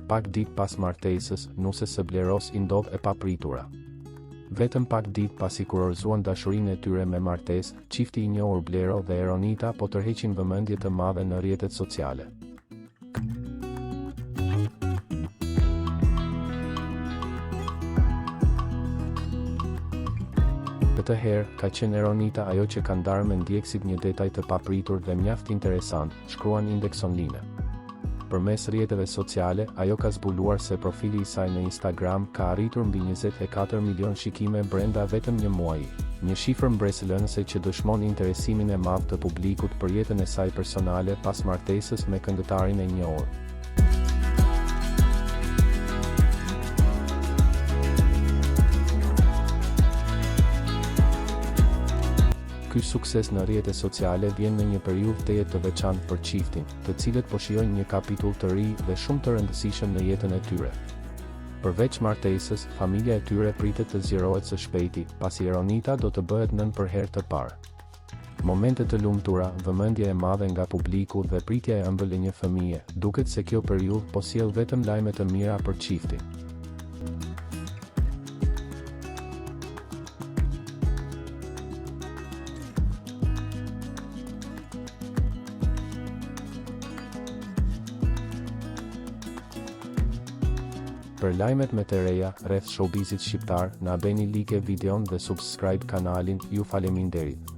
Pak ditë pas martesës, nusës së Bleros i ndodh e papritura. Vetëm pak ditë pasi kurorzuan dashurinë e tyre me martesë, çifti i njohur Blero dhe Eronita po tërheqin vëmendje të madhe në rrjetet sociale. Këtë herë, ka qenë Eronita ajo që ka ndarë me ndjekësit një detaj të papritur dhe mjaft interesant, shkruan Index Online. Përmes rrjeteve sociale, ajo ka zbuluar se profili i saj në Instagram ka arritur mbi 24 milion shikime brenda vetëm një muaji, një shifër mbresëlqenëse që dëshmon interesimin e madh të publikut për jetën e saj personale pas martesës me këngëtarin e njohur. Ky sukses në rrjetet sociale vjen në një periudhë teje të veçantë për çiftin, të cilët po shijojnë një kapitull të ri dhe shumë të rëndësishëm në jetën e tyre. Përveç martesës, familja e tyre pritet të zgjerohet së shpejti, pasi Eronita do të bëhet nën për herë të parë. Momente të lumtura, vëmendje e madhe nga publiku dhe pritja e ëmbël e një fëmije, duket se kjo periudhë po sjell vetëm lajme të mira për çiftin. Për lajmet më të reja rreth showbizit shqiptar, na bëni like videon dhe subscribe kanalin, ju faleminderit.